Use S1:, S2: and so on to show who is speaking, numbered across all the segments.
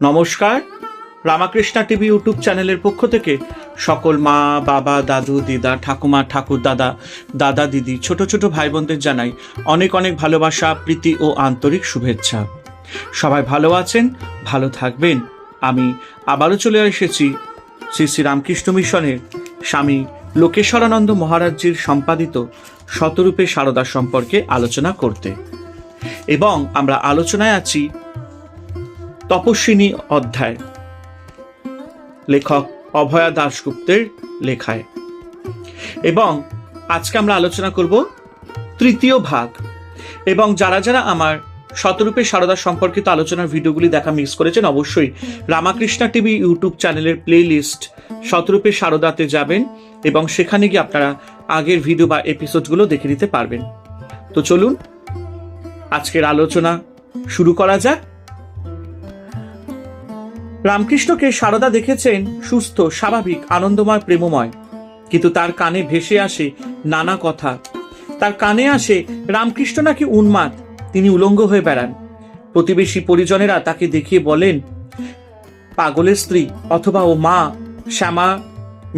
S1: নমস্কার, Ramakrishna TV YouTube চ্যানেলের পক্ষ থেকে সকল মা, বাবা, দাদু, দিদা, ঠাকুমা, ঠাকুর দাদা, দাদা, দিদি, ছোট ছোট ভাই বোনদের জানাই অনেক অনেক ভালোবাসা, প্রীতি ও আন্তরিক শুভেচ্ছা। সবাই ভালো আছেন, ভালো থাকবেন। আমি আবারও চলে এসেছি শ্রী শ্রী রামকৃষ্ণ মিশনের স্বামী লোকেশ্বরানন্দ মহারাজজির সম্পাদিত শতরূপে সারদা সম্পর্কে আলোচনা করতে, এবং আমরা আলোচনায় আছি তপস্বিনী অধ্যায়, লেখক অভয়া দাশগুপ্তের লেখায়। এবং আজকে আমরা আলোচনা করব তৃতীয় ভাগ। এবং যারা যারা আমার শতরূপে সারদা সম্পর্কিত আলোচনার ভিডিওগুলি দেখা মিস করেছেন, অবশ্যই রামাকৃষ্ণা টিভি ইউটিউব চ্যানেলের প্লে লিস্ট শতরূপে সারদাতে যাবেন এবং সেখানে গিয়ে আপনারা আগের ভিডিও বা এপিসোডগুলো দেখে নিতে পারবেন। তো চলুন আজকের আলোচনা শুরু করা যাক। রামকৃষ্ণকে সারদা দেখেছেন সুস্থ, স্বাভাবিক, আনন্দময়, প্রেমময়, কিন্তু তার কানে ভেসে আসে নানা কথা। তার কানে আসে রামকৃষ্ণ নাকি উন্মাদ, তিনি উলঙ্গ হয়ে বেড়ান। প্রতিবেশী পরিজনেরা তাকে দেখিয়ে বলেন পাগলের স্ত্রী, অথবা ও মা শ্যামা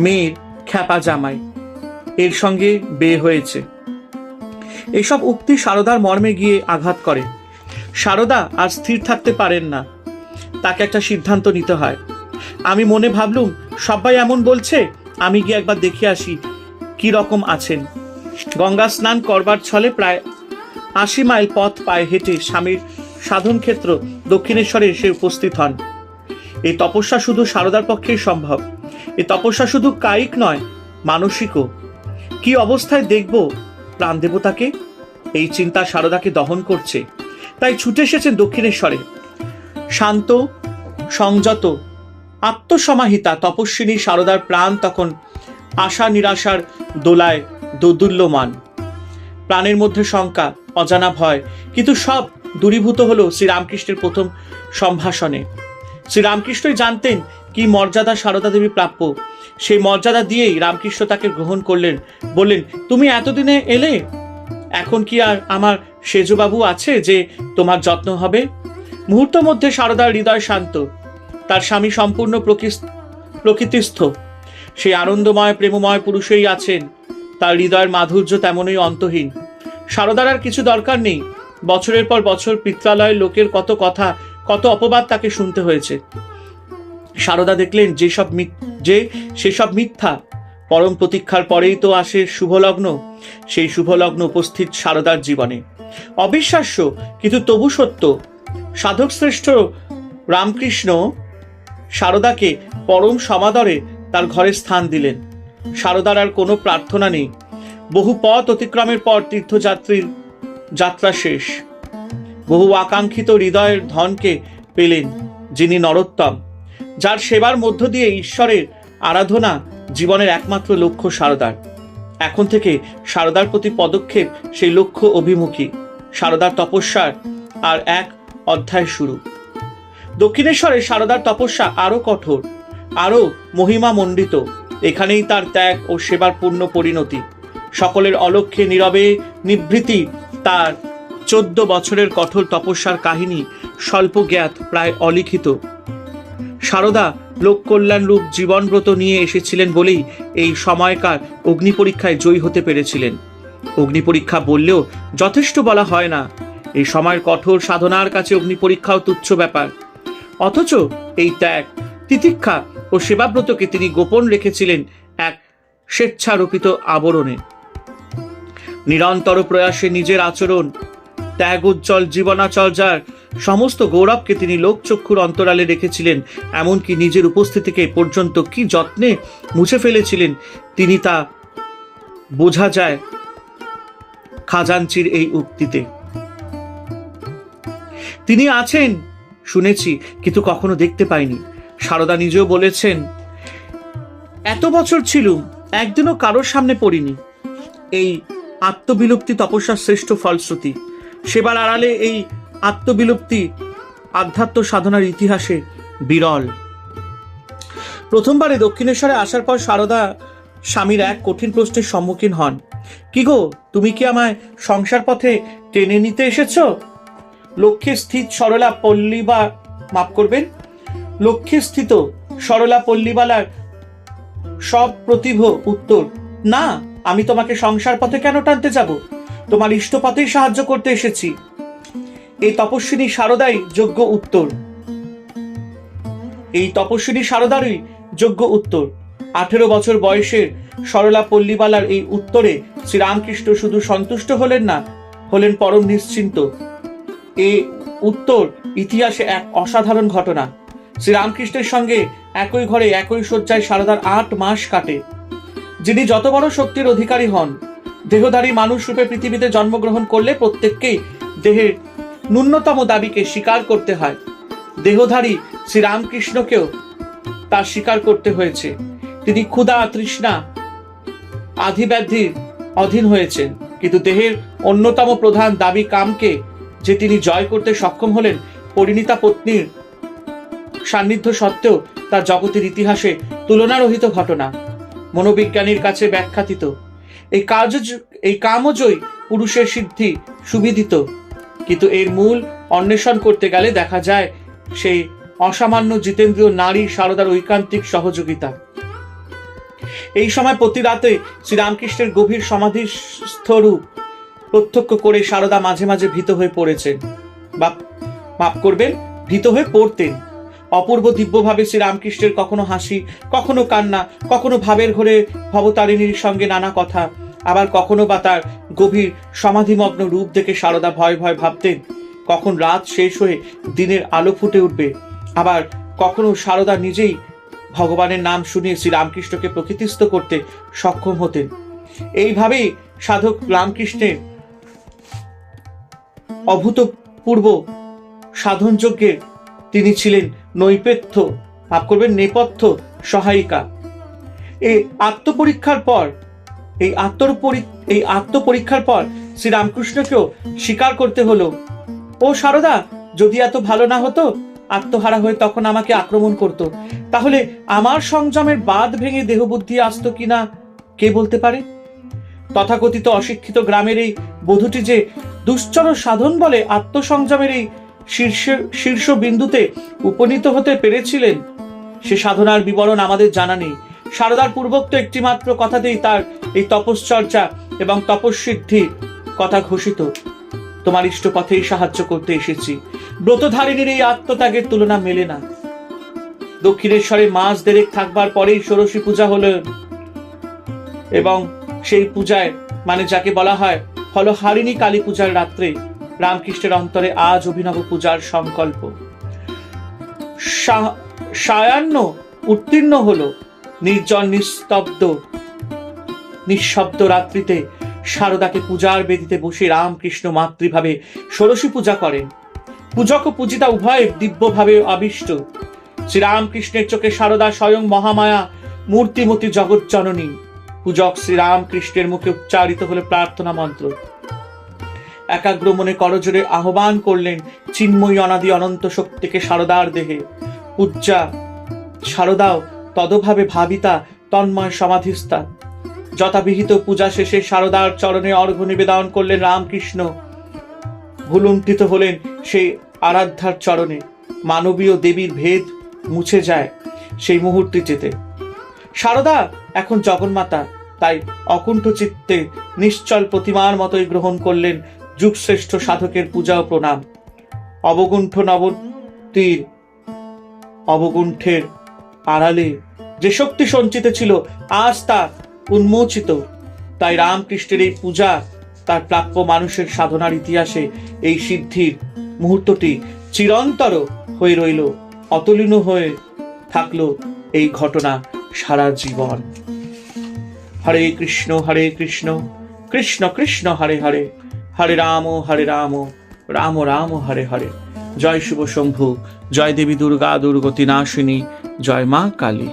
S1: মেয়ের খ্যাপা জামাই, এর সঙ্গে বিয়ে হয়েছে। এসব উক্তি সারদার মর্মে গিয়ে আঘাত করে। সারদা আর স্থির থাকতে পারেন না, তাকে একটা সিদ্ধান্ত নিতে হয়। আমি মনে ভাবলুম সবাই এমন বলছে, আমি গিয়ে একবার দেখে আসি কি রকম আছেন। গঙ্গা স্নান করবার ছলে প্রায় 80 মাইল পথ পায়ে হেঁটে স্বামীর সাধন ক্ষেত্র দক্ষিণেশ্বরে এসে উপস্থিত হন। এই তপস্যা শুধু সারদার পক্ষেই সম্ভব। এই তপস্যা শুধু কায়িক নয়, মানসিকও। কি অবস্থায় দেখব প্রাণদেবতাকে, এই চিন্তা সারদাকে দহন করছে। তাই ছুটে এসেছেন দক্ষিণেশ্বরে। শান্ত, সংযত, আত্মসমাহিতা তপস্বিনী সারদার প্রাণ তখন আশা নিরাশার দোলায় দোদুল্যমান। প্রাণের মধ্যে শঙ্কা, অজানা ভয়, কিন্তু সব দূরীভূত হলো শ্রীরামকৃষ্ণের প্রথম সম্ভাষণে। শ্রীরামকৃষ্ণই জানতেন কি মর্যাদা সারদা দেবী প্রাপ্য। সেই মর্যাদা দিয়েই রামকৃষ্ণ তাকে গ্রহণ করলেন। বললেন, তুমি এতদিনে এলে, এখন কি আর আমার সেজবাবু আছে যে তোমার যত্ন হবে? মুহূর্ত মধ্যে সারদার হৃদয় শান্ত। তার স্বামী সম্পূর্ণ প্রকৃতিস্থ। সেই আনন্দময় প্রেমময় পুরুষই আছেন। তার হৃদয়ের মাধুর্য তেমনই অন্তহীন। সারদার আর কিছু দরকার নেই। বছরের পর বছর পিত্রালয়ের লোকের কত কথা, কত অপবাদ তাকে শুনতে হয়েছে। সারদা দেখলেন সেসব মিথ্যা। পরম প্রতীক্ষার পরেই তো আসে শুভলগ্ন। সেই শুভলগ্ন উপস্থিত সারদার জীবনে। অবিশ্বাস্য কিন্তু তবু সত্য। সাধক শ্রেষ্ঠ রামকৃষ্ণ সারদাকে পরম সমাদরে তার ঘরে স্থান দিলেন। সারদার আর কোনো প্রার্থনা নেই। বহু পথ অতিক্রমের পর তীর্থযাত্রীর যাত্রা শেষ। বহু আকাঙ্ক্ষিত হৃদয়ের ধনকে পেলেন, যিনি নরোত্তম, যার সেবার মধ্য দিয়ে ঈশ্বরের আরাধনা জীবনের একমাত্র লক্ষ্য সারদার। এখন থেকে সারদার প্রতি পদক্ষেপ সেই লক্ষ্য অভিমুখী। সারদার তপস্যার আর এক অধ্যায় শুরু। দক্ষিণেশ্বরে সারদার তপস্যা আরো কঠোর, আরো মহিমামণ্ডিত। এখানেই তার ত্যাগ ও সেবার পূর্ণ পরিণতি। সকলের অলক্ষ্যে নীরবে নিভৃতি তার 14 বছরের কঠোর তপস্যার কাহিনী স্বল্প জ্ঞাত, প্রায় অলিখিত। সারদা লোক কল্যাণ রূপ জীবনব্রত নিয়ে এসেছিলেন বলেই এই সময়কার অগ্নি পরীক্ষায় জয়ী হতে পেরেছিলেন। অগ্নি পরীক্ষা বললেও যথেষ্ট বলা হয় না। এই সময়ের কঠোর সাধনার কাছে অগ্নি পরীক্ষাও তুচ্ছ ব্যাপার। অথচ এই ত্যাগ, তিতিক্ষা ও সেবাব্রতকে তিনি গোপন রেখেছিলেন এক স্বেচ্ছারোপিত আবরণে। নিরন্তর প্রয়াসে নিজের আচরণ, ত্যাগ উজ্জ্বল জীবনাচর্যার সমস্ত গৌরবকে তিনি লোকচক্ষুর অন্তরালে রেখেছিলেন। এমনকি নিজের উপস্থিতিকে পর্যন্ত কি যত্নে মুছে ফেলেছিলেন তিনি, তা বোঝা যায় খাজাঞ্চির এই উক্তিতে। তিনি আছেন শুনেছি, কিন্তু কখনো দেখতে পাইনি। সারদা নিজেও বলেছেন, এত বছর ছিলুম, একদিনও কারোর সামনে পড়িনি। এই আত্মবিলুপ্তি তপস্যার শ্রেষ্ঠ ফলশ্রুতি। সেবার আড়ালে এই আত্মবিলুপ্তি আধ্যাত্ম সাধনার ইতিহাসে বিরল। প্রথমবারে দক্ষিণেশ্বরে আসার পর সারদা স্বামীর এক কঠিন প্রশ্নের সম্মুখীন হন। কি গো, তুমি কি আমায় সংসার পথে টেনে নিতে এসেছ? লক্ষ্যে স্থিত সরলা পল্লী বা মাফ করবেন, লক্ষ্যে স্থিত সরলা পল্লীবালার সব প্রতিভ উত্তর, না, আমি তোমাকে সংসার পথে কেন টানতে যাব, তোমার ইষ্টপথেই সাহায্য করতে এসেছি। এই তপস্বিনী শারদাই যোগ্য উত্তর। এই তপস্বিনী শারদারই যোগ্য উত্তর। 18 বছর বয়সের সরলা পল্লীবালার এই উত্তরে শ্রীরামকৃষ্ণ শুধু সন্তুষ্ট হলেন না, হলেন পরম নিশ্চিন্ত। এই উত্তর ইতিহাসে এক অসাধারণ ঘটনা। শ্রীরামকৃষ্ণের সঙ্গে একই ঘরে একই শয্যায় শারদার 8 মাস কাটে। যিনি যত বড় শক্তির অধিকারী হন, দেহধারী মানুষ রূপে পৃথিবীতে জন্মগ্রহণ করলে প্রত্যেককেই দেহের ন্যূনতম দাবিকে স্বীকার করতে হয়। দেহধারী শ্রীরামকৃষ্ণকেও তা স্বীকার করতে হয়েছে। তিনি ক্ষুধা, তৃষ্ণা, আধিব্যাধির অধীন হয়েছেন, কিন্তু দেহের অন্যতম প্রধান দাবি কামকে যে তিনি জয় করতে সক্ষম হলেন, পরিণীতা পত্নীর সান্নিধ্য সত্ত্বেও তা জগতের ইতিহাসে তুলনারহিত ঘটনা, মনোবিজ্ঞানীর কাছে ব্যাখ্যাতীত। এই কামজয়ী পুরুষের সিদ্ধি সুবিদিত, কিন্তু এর মূল অন্বেষণ করতে গেলে দেখা যায় সেই অসামান্য জিতেন্দ্রীয় নারী শারদার ঐকান্তিক সহযোগিতা। এই সময় প্রতি রাতে শ্রীরামকৃষ্ণের গভীর সমাধিস্থরূপ প্রত্যক্ষ করে শারদা মাঝে মাঝে ভীত হয়ে পড়েছেন, বা মাফ করবেন, ভীত হয়ে পড়তেন। অপূর্ব দিব্যভাবে শ্রীরামকৃষ্ণের কখনো হাসি, কখনো কান্না, কখনো ভাবের ঘরে ভবতারিণীর সঙ্গে নানা কথা, আবার কখনো বা তার গভীর সমাধিমগ্ন রূপ দেখে শারদা ভয় ভয় ভাবতেন কখন রাত শেষ হয়ে দিনের আলো ফুটে উঠবে। আবার কখনো শারদা নিজেই ভগবানের নাম শুনিয়ে শ্রীরামকৃষ্ণকে প্রকৃতিস্থ করতে সক্ষম হতেন। এইভাবেই সাধক রামকৃষ্ণের অভূতপূর্ব সাধন যজ্ঞের তিনি ছিলেন নেপথ্য সহায়িকা। এই আত্মপরীক্ষার পর শ্রীরামকৃষ্ণকেও স্বীকার করতে হলো, ও শারদা, যদি এত ভালো না হতো, আত্মহারা হয়ে তখন আমাকে আক্রমণ করত, তাহলে আমার সংযমের বাঁধ ভেঙে দেহবুদ্ধি আসতো কিনা কে বলতে পারে। তথাকথিত অশিক্ষিত গ্রামের এই বধূটি যে দুশ্চর সাধন বলে আত্মসংযমের এই শীর্ষ বিন্দুতে উপনীত হতে পেরেছিলেন, সে সাধনার বিবরণ আমাদের জানা নেই। শারদার পূর্বোক্ত একটিমাত্র কথাতেই তার এই তপশ্চর্যা এবং তপস্বিদ্ধির কথা ঘোষিত। তোমার ইষ্টপথেই সাহায্য করতে এসেছি। ব্রতধারিণীর এই আত্মত্যাগের তুলনা মেলে না। দক্ষিণেশ্বরে মাস দেড়েক থাকবার পরেই ষোড়শী পূজা হলো, এবং সেই পূজায়, মানে যাকে বলা হয় ফলহারিণী কালী পূজার রাত্রে, রামকৃষ্ণের অন্তরে আজ অভিনব পূজার সংকল্প সায়াহ্ন উত্তীর্ণ হলো। নির্জন নিঃশব্দ রাত্রিতে শারদাকে পূজার বেদিতে বসে রামকৃষ্ণ মাতৃভাবে ষোড়শী পূজা করেন। পূজক ও পূজিতা উভয় দিব্যভাবে আবিষ্ট। শ্রীরামকৃষ্ণের চোখে শারদা স্বয়ং মহামায়া, মূর্তিমতী জগৎ জননী। পূজক শ্রীরামকৃষ্ণের মুখে উচ্চারিত হলো প্রার্থনা মন্ত্র। একাগ্র মনে করজোরে আহ্বান করলেন চিন্ময়ী অনাদি অনন্ত শক্তিকে শারদার দেহে। পূজ্যা শারদাও তদভাবে ভাবিতা তন্ময় সমাধিস্থা। যথাবিহিত পূজা শেষে শারদার চরণে অর্ঘ্য নিবেদন করলেন রামকৃষ্ণ। ভুলুণ্ঠিত হলেন সেই আরাধ্যার চরণে। মানবীয় দেবীর ভেদ মুছে যায় সেই মুহূর্তটিতে। শারদা এখন জগন্মাতা, তাই অকুণ্ঠ চিত্তে নিশ্চল প্রতিমার মতোই গ্রহণ করলেন যুগশ্রেষ্ঠ সাধকের পূজা ও প্রণাম। অবগুণ্ঠের আড়ালে যে শক্তি সঞ্চিত ছিল, আজ তা উন্মোচিত। তাই রামকৃষ্ণের এই পূজা তার প্রাপ্য মানুষের সাধনার ইতিহাসে এই সিদ্ধির মুহূর্তটি চিরন্তর হয়ে রইল, অতুলনীয় হয়ে থাকলো এই ঘটনা সারা জীবন। হরে কৃষ্ণ কৃষ্ণ কৃষ্ণ হরে হরে, হরে রাম রাম রাম হরে হরে। জয় শুভ শম্ভু, জয় দেবী দুর্গা দুর্গতি নাশিনী, জয় মা কালী।